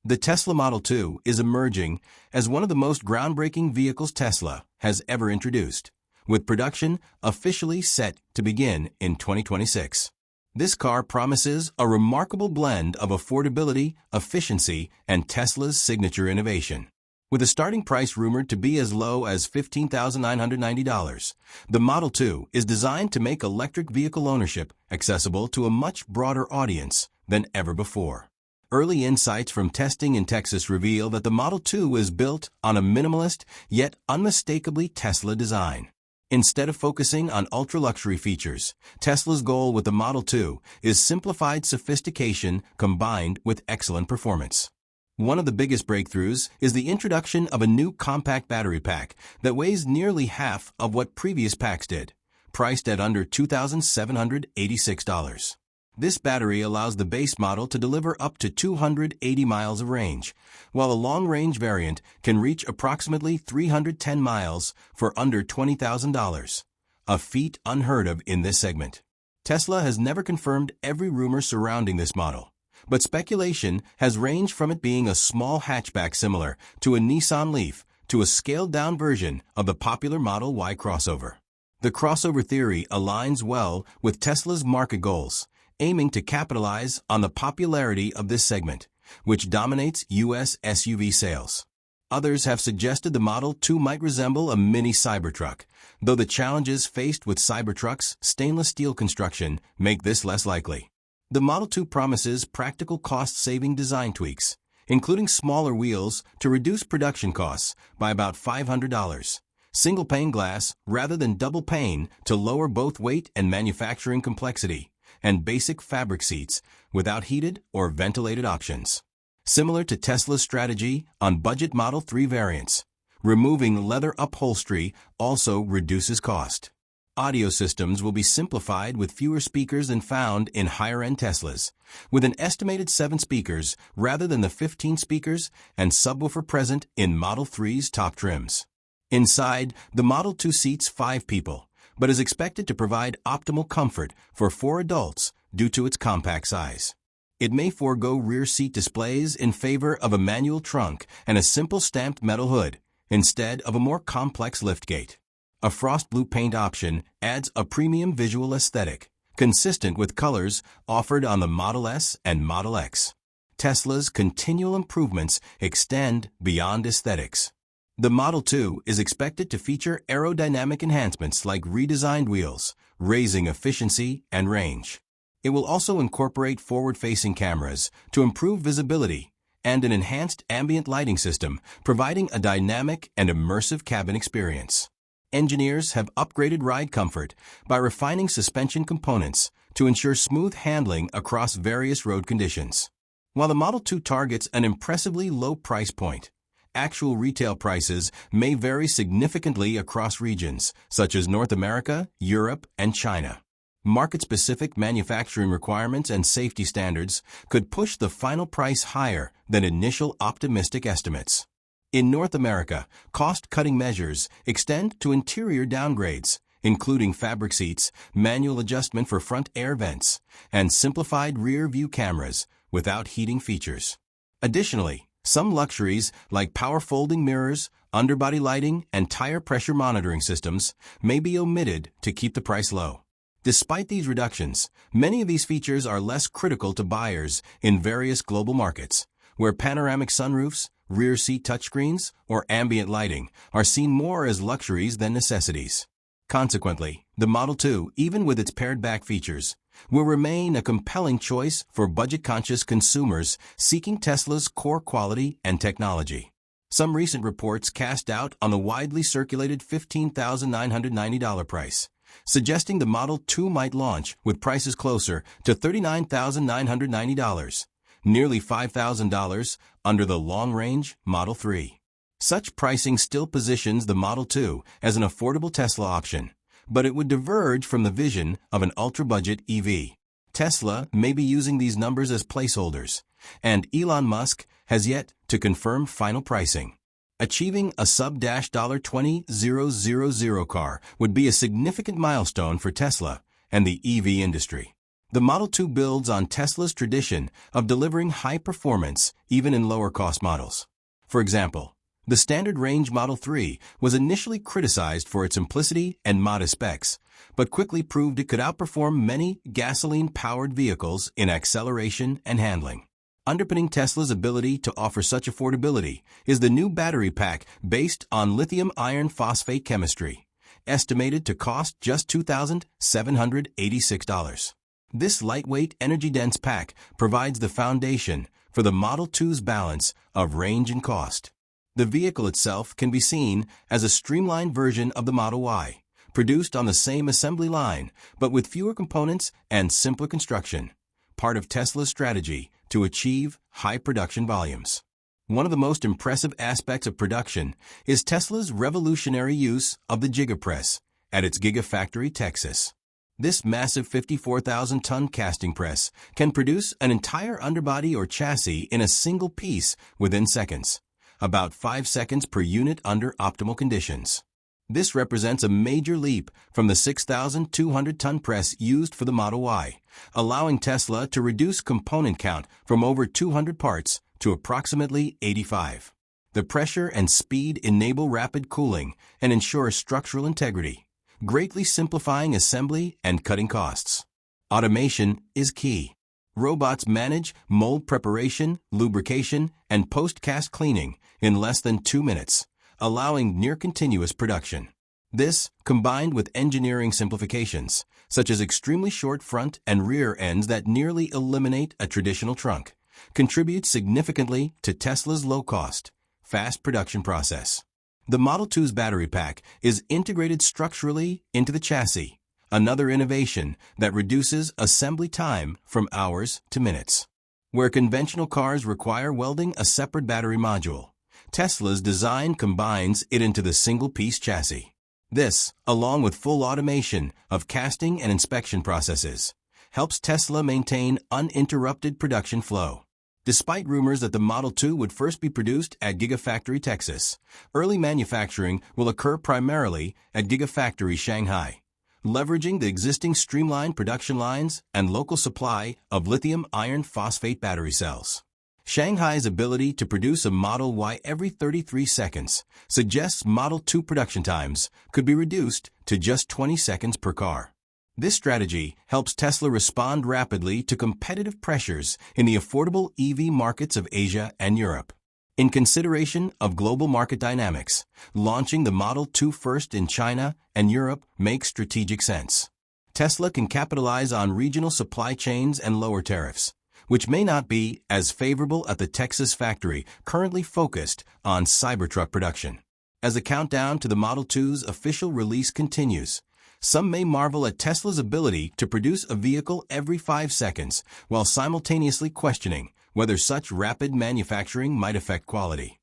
The Tesla Model 2 is emerging as one of the most groundbreaking vehicles Tesla has ever introduced, with production officially set to begin in 2026. This car promises a remarkable blend of affordability, efficiency, and Tesla's signature innovation. With a starting price rumored to be as low as $15,990, the Model 2 is designed to make electric vehicle ownership accessible to a much broader audience than ever before. Early insights from testing in Texas reveal that the Model 2 is built on a minimalist yet unmistakably Tesla design. Instead of focusing on ultra-luxury features, Tesla's goal with the Model 2 is simplified sophistication combined with excellent performance. One of the biggest breakthroughs is the introduction of a new compact battery pack that weighs nearly half of what previous packs did, priced at under $2,786. This battery allows the base model to deliver up to 280 miles of range, while a long-range variant can reach approximately 310 miles for under $20,000, a feat unheard of in this segment. Tesla has never confirmed every rumor surrounding this model, but speculation has ranged from it being a small hatchback similar to a Nissan Leaf to a scaled-down version of the popular Model Y crossover. The crossover theory aligns well with Tesla's market goals, aiming to capitalize on the popularity of this segment, which dominates U.S. SUV sales. Others have suggested the Model 2 might resemble a mini Cybertruck, though the challenges faced with Cybertruck's stainless steel construction make this less likely. The Model 2 promises practical cost-saving design tweaks, including smaller wheels to reduce production costs by about $500, single-pane glass rather than double-pane to lower both weight and manufacturing complexity, and basic fabric seats without heated or ventilated options. Similar to Tesla's strategy on budget Model 3 variants, removing leather upholstery also reduces cost. Audio systems will be simplified with fewer speakers than found in higher-end Teslas, with an estimated 7 speakers rather than the 15 speakers and subwoofer present in Model 3's top trims. Inside, the Model 2 seats 5 people, but is expected to provide optimal comfort for 4 adults due to its compact size. It may forego rear seat displays in favor of a manual trunk and a simple stamped metal hood, instead of a more complex liftgate. A frost blue paint option adds a premium visual aesthetic, consistent with colors offered on the Model S and Model X. Tesla's continual improvements extend beyond aesthetics. The Model 2 is expected to feature aerodynamic enhancements like redesigned wheels, raising efficiency and range. It will also incorporate forward-facing cameras to improve visibility and an enhanced ambient lighting system, providing a dynamic and immersive cabin experience. Engineers have upgraded ride comfort by refining suspension components to ensure smooth handling across various road conditions. While the Model 2 targets an impressively low price point, actual retail prices may vary significantly across regions, such as North America, Europe, and China. Market-specific manufacturing requirements and safety standards could push the final price higher than initial optimistic estimates. In North America, cost-cutting measures extend to interior downgrades, including fabric seats, manual adjustment for front air vents, and simplified rear-view cameras without heating features. Additionally, some luxuries like power folding mirrors, underbody lighting, and tire pressure monitoring systems may be omitted to keep the price low. Despite these reductions, many of these features are less critical to buyers in various global markets, where panoramic sunroofs, rear seat touchscreens, or ambient lighting are seen more as luxuries than necessities. Consequently, the Model 2, even with its pared-back features, will remain a compelling choice for budget-conscious consumers seeking Tesla's core quality and technology. Some recent reports cast doubt on the widely circulated $15,990 price, suggesting the Model 2 might launch with prices closer to $39,990, nearly $5,000 under the long-range Model 3. Such pricing still positions the Model 2 as an affordable Tesla option, but it would diverge from the vision of an ultra-budget EV. Tesla may be using these numbers as placeholders, and Elon Musk has yet to confirm final pricing. Achieving a sub-$20,000 car would be a significant milestone for Tesla and the EV industry. The Model 2 builds on Tesla's tradition of delivering high performance even in lower-cost models. For example, the standard range Model 3 was initially criticized for its simplicity and modest specs, but quickly proved it could outperform many gasoline-powered vehicles in acceleration and handling. Underpinning Tesla's ability to offer such affordability is the new battery pack based on lithium iron phosphate chemistry, estimated to cost just $2,786. This lightweight, energy-dense pack provides the foundation for the Model 2's balance of range and cost. The vehicle itself can be seen as a streamlined version of the Model Y, produced on the same assembly line, but with fewer components and simpler construction, part of Tesla's strategy to achieve high production volumes. One of the most impressive aspects of production is Tesla's revolutionary use of the Giga at its Gigafactory, Texas. This massive 54,000-ton casting press can produce an entire underbody or chassis in a single piece within seconds, about 5 seconds per unit under optimal conditions. This represents a major leap from the 6,200-ton press used for the Model Y, allowing Tesla to reduce component count from over 200 parts to approximately 85. The pressure and speed enable rapid cooling and ensure structural integrity, greatly simplifying assembly and cutting costs. Automation is key. Robots manage mold preparation, lubrication, and post-cast cleaning in less than 2 minutes, allowing near-continuous production. This, combined with engineering simplifications, such as extremely short front and rear ends that nearly eliminate a traditional trunk, contributes significantly to Tesla's low-cost, fast production process. The Model 2's battery pack is integrated structurally into the chassis, another innovation that reduces assembly time from hours to minutes. Where conventional cars require welding a separate battery module, Tesla's design combines it into the single-piece chassis. This, along with full automation of casting and inspection processes, helps Tesla maintain uninterrupted production flow. Despite rumors that the Model 2 would first be produced at Gigafactory, Texas, early manufacturing will occur primarily at Gigafactory, Shanghai, leveraging the existing streamlined production lines and local supply of lithium iron phosphate battery cells. Shanghai's ability to produce a Model Y every 33 seconds suggests Model 2 production times could be reduced to just 20 seconds per car. This strategy helps Tesla respond rapidly to competitive pressures in the affordable EV markets of Asia and Europe. In consideration of global market dynamics, launching the Model 2 first in China and Europe makes strategic sense. Tesla can capitalize on regional supply chains and lower tariffs, which may not be as favorable at the Texas factory currently focused on Cybertruck production. As the countdown to the Model 2's official release continues, some may marvel at Tesla's ability to produce a vehicle every 5 seconds while simultaneously questioning whether such rapid manufacturing might affect quality.